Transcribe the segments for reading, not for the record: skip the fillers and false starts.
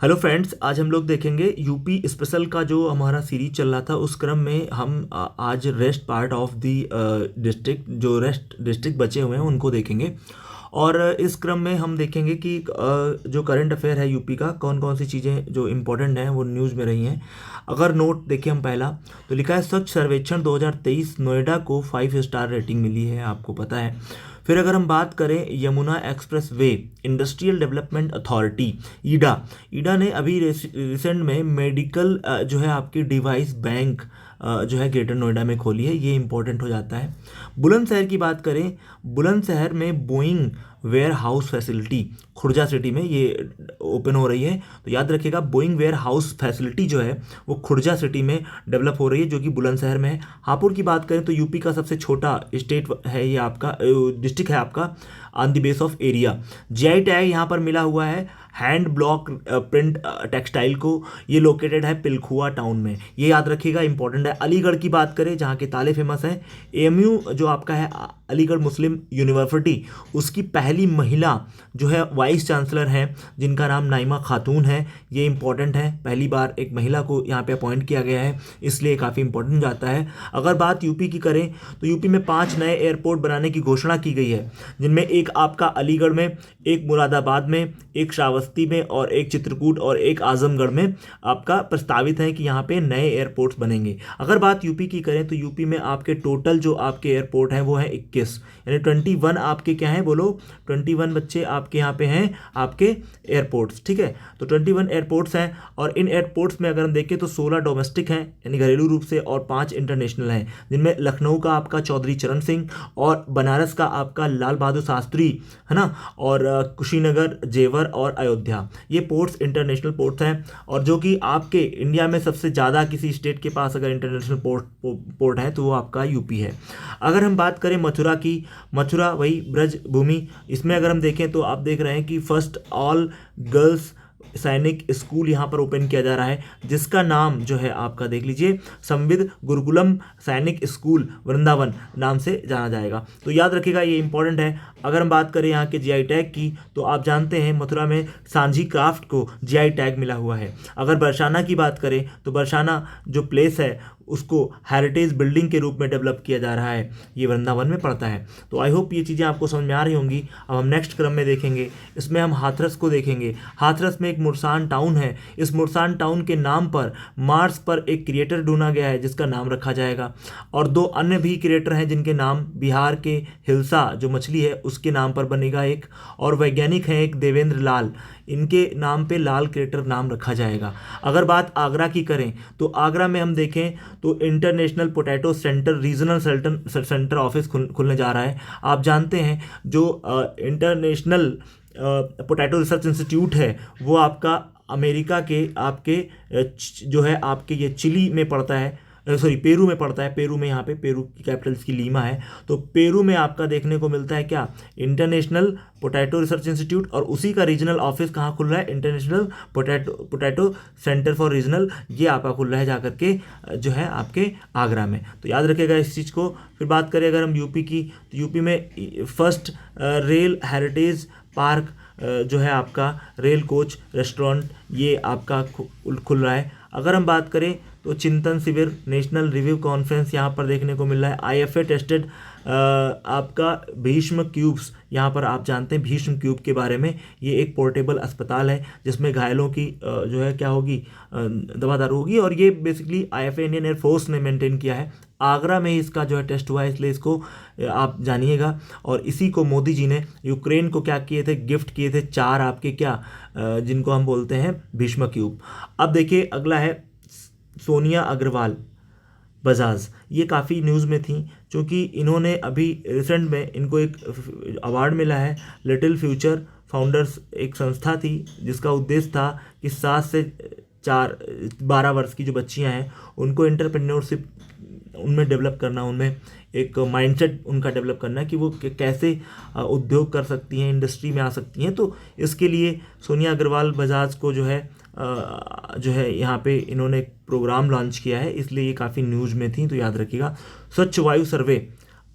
Hello friends, आज हम लोग देखेंगे यूपी स्पेशल का जो हमारा सीरीज चल रहा था। उस क्रम में हम आज rest part of the district, जो रेस्ट डिस्ट्रिक्ट बचे हुए हैं उनको देखेंगे। और इस क्रम में हम देखेंगे कि जो करंट अफेयर है यूपी का, कौन कौन सी चीज़ें जो इम्पोर्टेंट हैं वो न्यूज़ में रही हैं। अगर नोट देखें हम पहला, तो लिखा है स्वच्छ सर्वेक्षण 2023 नोएडा को 5 स्टार रेटिंग मिली है, आपको पता है। फिर अगर हम बात करें Yamuna expressway industrial development authority, YEIDA YEIDA ने अभी रिसेंट में मेडिकल जो है आपकी डिवाइस बैंक जो है ग्रेटर नोएडा में खोली है, ये इंपॉर्टेंट हो जाता है। बुलंदशहर की बात करें, बुलंदशहर में Boeing warehouse facility Khurja city में ये ओपन हो रही है। तो याद रखिएगा, बोइंग वेयर हाउस फैसिलिटी जो है वो खुर्जा सिटी में डेवलप हो रही है, जो कि बुलंदशहर में है। हापुड़ की बात करें तो यूपी का सबसे छोटा स्टेट है ये, आपका डिस्ट्रिक्ट है आपका on the base of area. GI tag यहाँ पर मिला हुआ है हैंड ब्लॉक प्रिंट टेक्सटाइल को, ये लोकेटेड है पिलखुआ टाउन में, ये याद रखिएगा, इंपॉर्टेंट है। अलीगढ़ की बात करें, जहाँ के ताले फेमस हैं, एएमयू जो आपका है अलीगढ़ मुस्लिम यूनिवर्सिटी, उसकी पहली महिला जो है वाइस चांसलर हैं, जिनका नाम नाइमा खातून है, ये इंपॉर्टेंट है। पहली बार एक महिला को यहाँ पे अपॉइंट किया गया है, इसलिए काफ़ी इंपॉर्टेंट जाता है। अगर बात यूपी की करें तो यूपी में 5 नए एयरपोर्ट बनाने की घोषणा की गई है, जिनमें एक आपका अलीगढ़ में, एक मुरादाबाद में, एक श्रावस्ती में और एक चित्रकूट और एक आजमगढ़ में आपका प्रस्तावित है कि यहाँ पे नए एयरपोर्ट्स बनेंगे। अगर बात यूपी की करें तो यूपी में आपके टोटल जो आपके एयरपोर्ट हैं वो हैं 21, यानी 21 आपके क्या हैं, बोलो 21 बच्चे आपके यहाँ पे हैं आपके एयरपोर्ट्स, ठीक है। तो 21 एयरपोर्ट्स हैं, और इन एयरपोर्ट्स में अगर हम देखें तो 16 डोमेस्टिक हैं यानी घरेलू रूप से, और 5 इंटरनेशनल हैं, जिनमें लखनऊ का आपका चौधरी चरण सिंह, और बनारस का आपका लाल बहादुर शास्त्री, है ना, और कुशीनगर, जेवर और अयोध्या, ये पोर्ट्स इंटरनेशनल पोर्ट्स हैं। और जो कि आपके इंडिया में सबसे ज़्यादा किसी स्टेट के पास अगर इंटरनेशनल पोर्ट है तो वो आपका यूपी है। अगर हम बात करें मथुरा की, मथुरा वही ब्रज भूमि, इसमें अगर हम देखें तो आप देख रहे हैं कि फर्स्ट ऑल गर्ल्स सैनिक स्कूल यहाँ पर ओपन किया जा रहा है, जिसका नाम जो है आपका देख लीजिए संविद गुरुकुलम सैनिक स्कूल वृंदावन नाम से जाना जाएगा। तो याद रखिएगा, ये इंपॉर्टेंट है। अगर हम बात करें यहाँ के जीआई टैग की, तो आप जानते हैं मथुरा में सांझी क्राफ्ट को जीआई टैग मिला हुआ है। अगर बरसाना की बात करें तो बरसाना जो प्लेस है उसको हेरिटेज बिल्डिंग के रूप में डेवलप किया जा रहा है, ये वृंदावन में पड़ता है। तो आई होप ये चीज़ें आपको समझ में आ रही होंगी। अब हम नेक्स्ट क्रम में देखेंगे, इसमें हम हाथरस को देखेंगे। हाथरस में एक मुरसान टाउन है, इस मुरसान टाउन के नाम पर मार्स पर एक क्रिएटर ढूंढा गया है जिसका नाम रखा जाएगा, और 2 अन्य भी क्रिएटर हैं जिनके नाम बिहार के हिल्सा जो मछली है उसके नाम पर बनेगा एक, और वैज्ञानिक हैं एक देवेंद्र लाल, इनके नाम पे लाल क्रिएटर नाम रखा जाएगा। अगर बात आगरा की करें तो आगरा में हम देखें तो international potato centre regional centre office खुलने जा रहा है। आप जानते हैं जो इंटरनेशनल पोटैटो रिसर्च इंस्टीट्यूट है वो आपका अमेरिका के आपके जो है आपके ये चिली में पड़ता है, सॉरी पेरू में पड़ता है। पेरू में, यहाँ पे पेरू की कैपिटल इसकी लीमा है, तो पेरू में आपका देखने को मिलता है क्या, इंटरनेशनल पोटैटो रिसर्च इंस्टीट्यूट, और उसी का रीजनल ऑफिस कहाँ खुल रहा है, international potato centre for regional, ये आपका खुल रहा है जाकर के जो है आपके आगरा में। तो याद रखिएगा इस चीज़ को। फिर बात करें अगर हम यूपी की, तो यूपी में फर्स्ट रेल हेरिटेज पार्क जो है आपका रेल कोच रेस्टोरेंट, ये आपका खुल रहा है। अगर हम बात करें तो चिंतन शिविर नेशनल रिव्यू कॉन्फ्रेंस यहाँ पर देखने को मिल रहा है। आईएफए टेस्टेड आपका भीष्म क्यूब्स, यहाँ पर आप जानते हैं भीष्म क्यूब के बारे में, ये एक पोर्टेबल अस्पताल है जिसमें घायलों की जो है क्या होगी, दवा दारू होगी, और ये बेसिकली आईएफए इंडियन एयरफोर्स ने मेंटेन किया है। आगरा में ही इसका जो है टेस्ट हुआ है, इसलिए इसको आप जानिएगा। और इसी को मोदी जी ने यूक्रेन को क्या किए थे, गिफ्ट किए थे 4 आपके क्या जिनको हम बोलते हैं भीष्म क्यूब। अब देखिए अगला है सोनिया अग्रवाल बजाज, ये काफ़ी न्यूज़ में थी क्योंकि इन्होंने अभी रिसेंट में इनको एक अवार्ड मिला है, लिटिल फ्यूचर फाउंडर्स एक संस्था थी जिसका उद्देश्य था कि 7 से 12 वर्ष की जो बच्चियां हैं उनको एंटरप्रेन्योरशिप उनमें डेवलप करना, उनमें एक माइंडसेट उनका डेवलप करना कि वो कैसे उद्योग कर सकती हैं, इंडस्ट्री में आ सकती हैं। तो इसके लिए सोनिया अग्रवाल बजाज को जो है यहाँ पे इन्होंने एक प्रोग्राम लॉन्च किया है, इसलिए ये काफ़ी न्यूज़ में थी। तो याद रखिएगा। स्वच्छ वायु सर्वे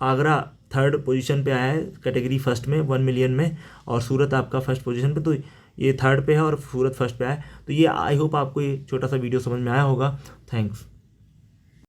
आगरा 3rd पोजीशन पे आया है कैटेगरी फर्स्ट में 1 मिलियन में, और सूरत आपका फर्स्ट पोजीशन पे। तो ये थर्ड पे है और सूरत फर्स्ट पे है। तो ये आई होप आपको ये छोटा सा वीडियो समझ में आया होगा। थैंक्स।